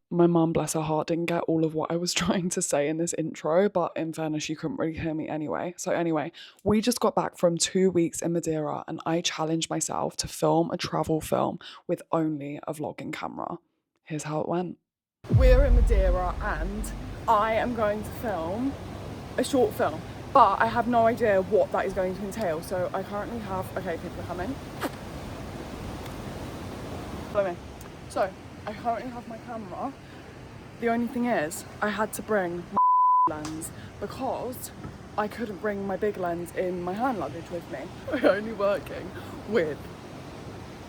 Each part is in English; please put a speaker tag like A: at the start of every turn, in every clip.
A: My mum, bless her heart, didn't get all of what I was trying to say in this intro, but in fairness, you couldn't really hear me anyway. So anyway, we just got back from 2 weeks in Madeira and I challenged myself to film a travel film with only a vlogging camera. Here's how it went. We're in Madeira and I am going to film a short film, but I have no idea what that is going to entail. So I currently have, okay, people are coming. Follow me. So I currently have my camera. The only thing is, I had to bring my lens because I couldn't bring my big lens in my hand luggage with me. We're only working with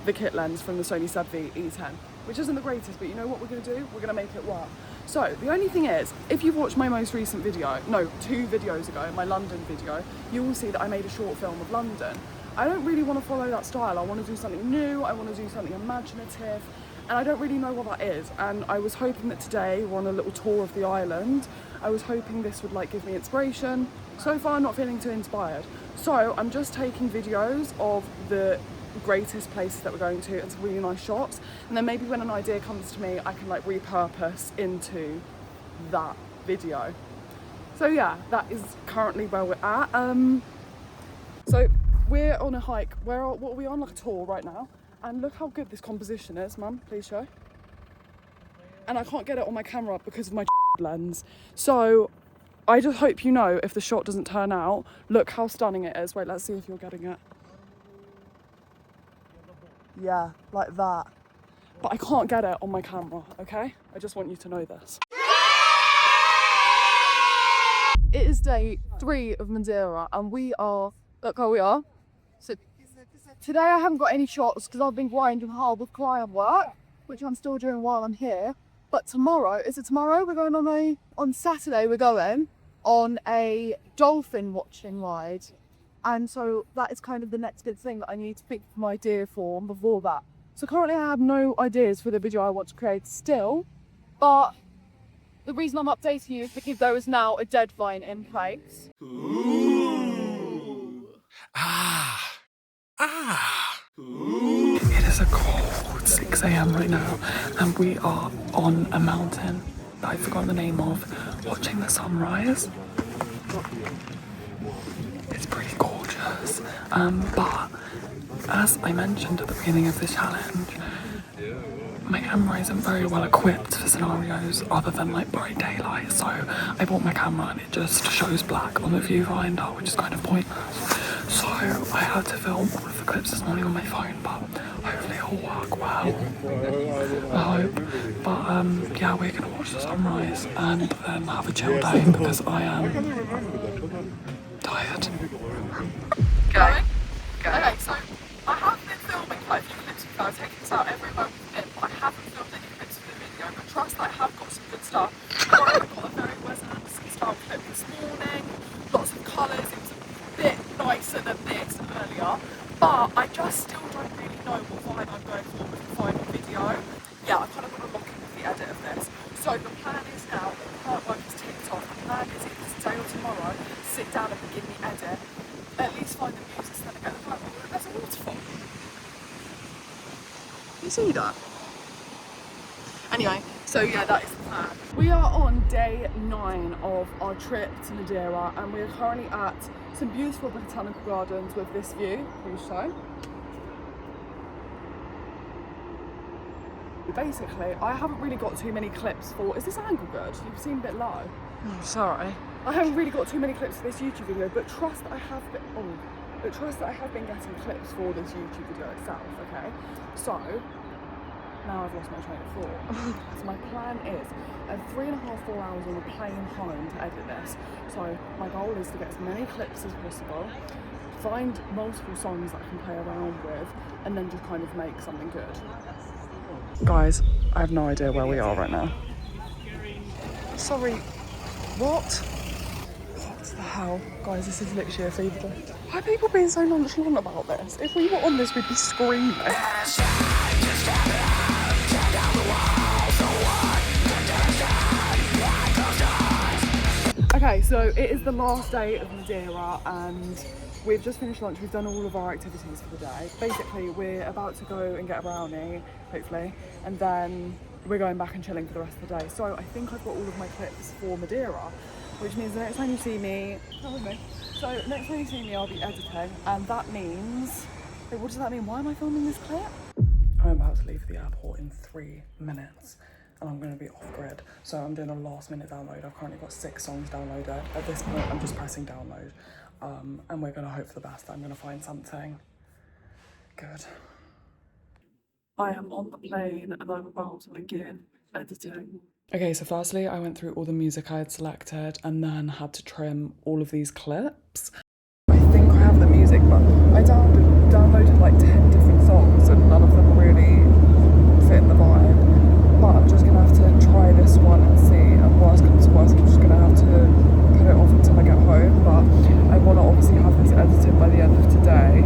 A: the kit lens from the Sony E10, which isn't the greatest, but you know what we're going to do? We're going to make it work. So the only thing is, if you've watched my most recent video, no, 2 videos ago, my London video, you will see that I made a short film of London. I don't really want to follow that style. I want to do something new. I want to do something imaginative. And I don't really know what that is. And I was hoping that today we're on a little tour of the island. I was hoping this would like give me inspiration. So far I'm not feeling too inspired. So I'm just taking videos of the greatest places that we're going to and some really nice shots. And then maybe when an idea comes to me, I can like repurpose into that video. So yeah, that is currently where we're at. So we're on a hike. What are we on? Like a tour right now. And look how good this composition is, Mum, please show. And I can't get it on my camera because of my lens. So I just hope you know if the shot doesn't turn out, look how stunning it is. Wait, let's see if you're getting it. Yeah, like that. But I can't get it on my camera, okay? I just want you to know this. It is day 3 of Madeira and we are, look how we are. So today I haven't got any shots because I've been grinding hard with client work, which I'm still doing while I'm here. But tomorrow, is it tomorrow? We're going on Saturday we're going on a dolphin watching ride. And so that is kind of the next big thing that I need to think of my idea for before that. So currently I have no ideas for the video I want to create still, but the reason I'm updating you is because there is now a deadline in place. Ooh. It is a cold 6 AM right now and we are on a mountain that I've forgotten the name of, watching the sunrise. It's pretty gorgeous, but as I mentioned at the beginning of this challenge, my camera isn't very well equipped for scenarios other than like bright daylight, so I bought my camera and it just shows black on the viewfinder, which is kind of pointless. So I had to film all of the clips this morning on my phone, but hopefully it'll work well. I hope. But yeah, we're gonna watch the sunrise and then have a chill day because I am tired. Okay, so I have been filming quite a few clips before. I've taken this out every moment of it, but I haven't filmed any clips for the video. But trust that I have got some good stuff. I got a very Wes Anderson style clip this morning, lots of colours. It was a bit nicer than this earlier, but I just still don't really know what vibe I'm going for with the final video. Yeah, I kind of want to lock in with the edit of this. So the plan is now, the part work is ticked off. The plan is either today or tomorrow, sit down and begin the edit. At least find the music so then I get the vibe. Oh, there's a waterfall. You see that? Anyway, so yeah, that is the plan. We are on day 9 of our trip to Madeira and we are currently at some beautiful botanical gardens with this view. Please show. Basically, I haven't really got too many clips for... Is this angle good? You seem a bit low. Oh, sorry. I haven't really got too many clips for this YouTube video, but trust that I have been... getting clips for this YouTube video itself, okay? So, now I've lost my train of thought. So my plan is, I have 3.5–4 hours on the plane home to edit this. So my goal is to get as many clips as possible, find multiple songs that I can play around with, and then just kind of make something good. Guys, I have no idea where we are right now. Sorry, what? What the hell? Guys, this is literally a fever dream. Why are people being so nonchalant about this? If we were on this, we'd be screaming. Okay, so it is the last day of Madeira and we've just finished lunch. We've done all of our activities for the day. Basically, we're about to go and get a brownie, hopefully, and then we're going back and chilling for the rest of the day. So I think I've got all of my clips for Madeira, which means the next time you see me, come with me. So next time you see me, I'll be editing, and that means, wait, what does that mean? Why am I filming this clip? I'm about to leave the airport in 3 minutes, and I'm going to be off grid. So I'm doing a last minute download. I've currently got 6 songs downloaded. At this point, I'm just pressing download, and we're going to hope for the best. I'm going to find something good. I am on the plane and I'm about to begin editing. Okay, so firstly, I went through all the music I had selected and then had to trim all of these clips. I think I have the music, but I downloaded like 10 different songs and none of them really fit the vibe. But I'm just gonna have to try this one and see, and worst comes to worst, I'm just gonna have to put it off until I get home. But I wanna obviously have this edited by the end of today.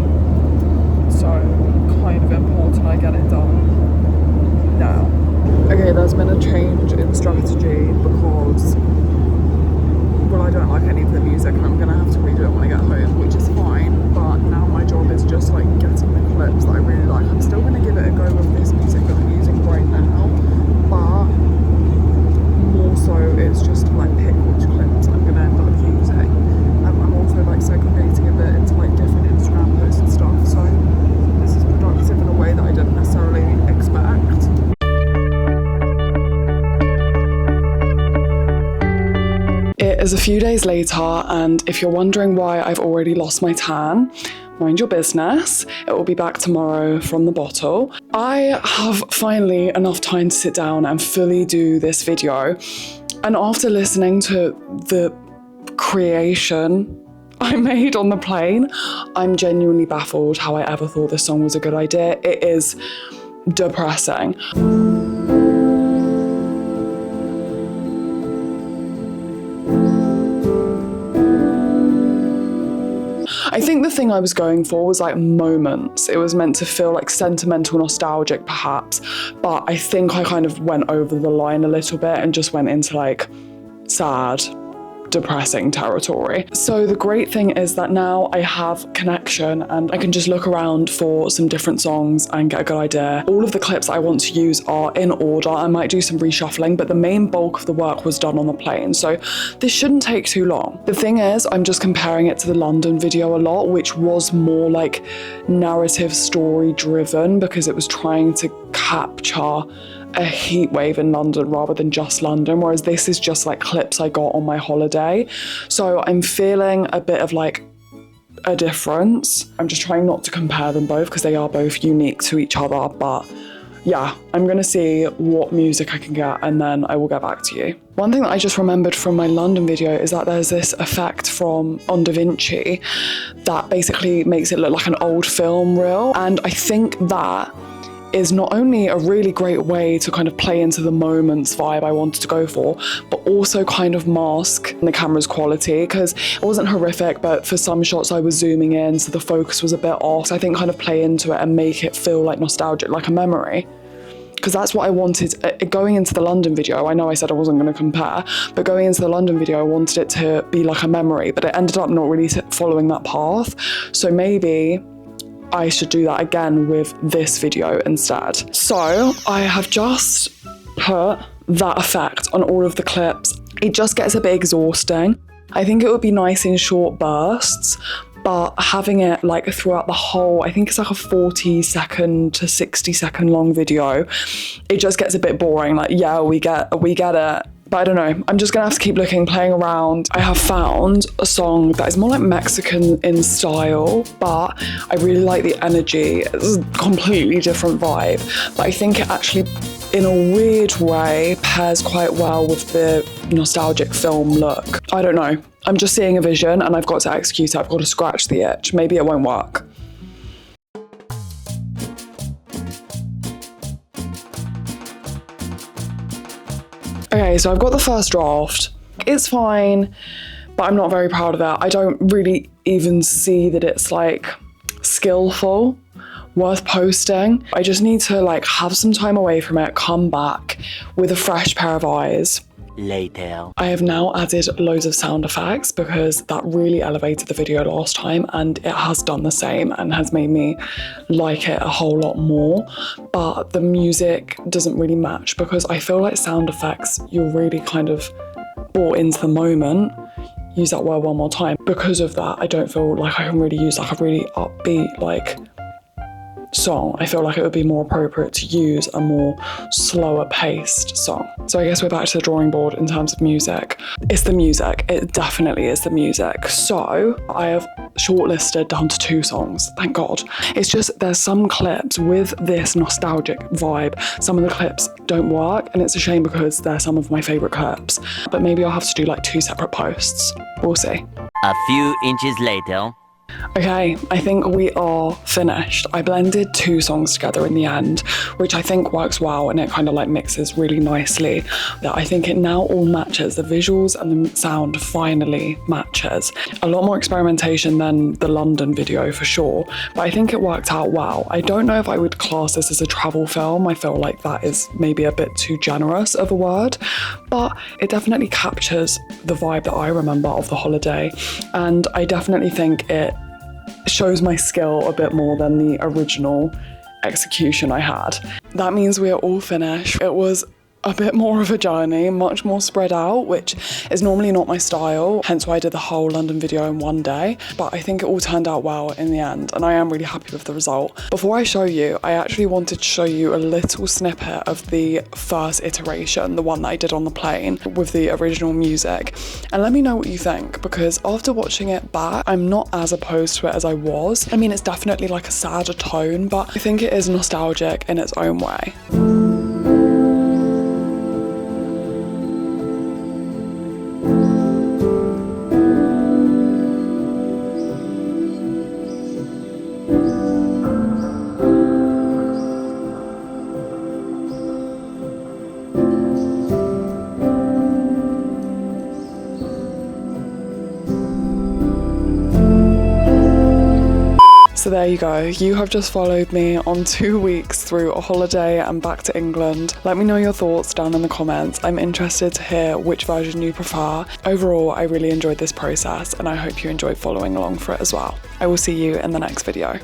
A: So kind of important I get it done now. Okay, there's been a change in strategy because, well, I don't like any of the music and I'm gonna have to redo it when I get home, which is fine, but now my job is just like getting the clips that I really like. I'm still gonna give it a go with this music that I'm using right now, but more so it's just to like pick which clips I'm gonna end up using. I'm also like segregating a bit into like different Instagram posts and stuff, so this is productive in a way that I didn't necessarily expect. It is a few days later, and if you're wondering why I've already lost my tan, mind your business. It will be back tomorrow from the bottle. I have finally enough time to sit down and fully do this video. And after listening to the creation I made on the plane, I'm genuinely baffled how I ever thought this song was a good idea. It is depressing. I think the thing I was going for was like moments. It was meant to feel like sentimental, nostalgic perhaps, but I think I kind of went over the line a little bit and just went into like sad, depressing territory. So the great thing is that now I have connection and I can just look around for some different songs and get a good idea. All of the clips I want to use are in order. I might do some reshuffling, but the main bulk of the work was done on the plane, so this shouldn't take too long. The thing is, I'm just comparing it to the London video a lot, which was more like narrative story driven because it was trying to capture a heat wave in London rather than just London, whereas this is just like clips I got on my holiday. So I'm feeling a bit of like a difference. I'm just trying not to compare them both because they are both unique to each other, but yeah, I'm gonna see what music I can get and then I will get back to you. One thing that I just remembered from my London video is that there's this effect from on DaVinci that basically makes it look like an old film reel, and I think that is not only a really great way to kind of play into the moments vibe I wanted to go for, but also kind of mask the camera's quality, because it wasn't horrific, but for some shots I was zooming in, so the focus was a bit off. So I think kind of play into it and make it feel like nostalgic, like a memory. Because that's what I wanted. Going into the London video, I know I said I wasn't going to compare, but going into the London video, I wanted it to be like a memory, but it ended up not really following that path. So maybe I should do that again with this video instead. So I have just put that effect on all of the clips. It just gets a bit exhausting. I think it would be nice in short bursts, but having it like throughout the whole, I think it's like a 40-second to 60-second long video, it just gets a bit boring. Like, yeah, we get it. But I don't know, I'm just gonna have to keep looking, playing around. I have found a song that is more like Mexican in style, but I really like the energy. It's a completely different vibe, but I think it actually, in a weird way, pairs quite well with the nostalgic film look. I don't know, I'm just seeing a vision and I've got to execute it. I've got to scratch the itch. Maybe it won't work. Okay, so I've got the first draft. It's fine, but I'm not very proud of that. I don't really even see that it's like skillful, worth posting. I just need to like have some time away from it, come back with a fresh pair of eyes
B: later.
A: I have now added loads of sound effects because that really elevated the video last time, and it has done the same and has made me like it a whole lot more. But the music doesn't really match because I feel like sound effects, you're really kind of brought into the moment. Use that word one more time. Because of that, I don't feel like I can really use like a really upbeat like song. I feel like it would be more appropriate to use a more slower paced song. So I guess we're back to the drawing board in terms of music. It's the music. It definitely is the music. So I have shortlisted down to 2 songs, thank God. It's just there's some clips with this nostalgic vibe. Some of the clips don't work, and it's a shame because they're some of my favourite clips. But maybe I'll have to do like 2 separate posts. We'll see.
B: A few inches later.
A: Okay, I think we are finished. I blended 2 songs together in the end, which I think works well, and it kind of like mixes really nicely. I think it now all matches. The visuals and the sound finally matches. A lot more experimentation than the London video for sure, but I think it worked out well. I don't know if I would class this as a travel film. I feel like that is maybe a bit too generous of a word, but it definitely captures the vibe that I remember of the holiday, and I definitely think it shows my skill a bit more than the original execution I had. That means we are all finished. It was a bit more of a journey, much more spread out, which is normally not my style, hence why I did the whole London video in one day, but I think it all turned out well in the end, and I am really happy with the result. Before I show you, I actually wanted to show you a little snippet of the first iteration, the one that I did on the plane with the original music, and let me know what you think, because after watching it back, I'm not as opposed to it as I was. I mean, it's definitely like a sadder tone, but I think it is nostalgic in its own way. So there you go, you have just followed me on 2 weeks through a holiday and back to England. Let me know your thoughts down in the comments. I'm interested to hear which version you prefer. Overall, I really enjoyed this process, and I hope you enjoyed following along for it as well. I will see you in the next video.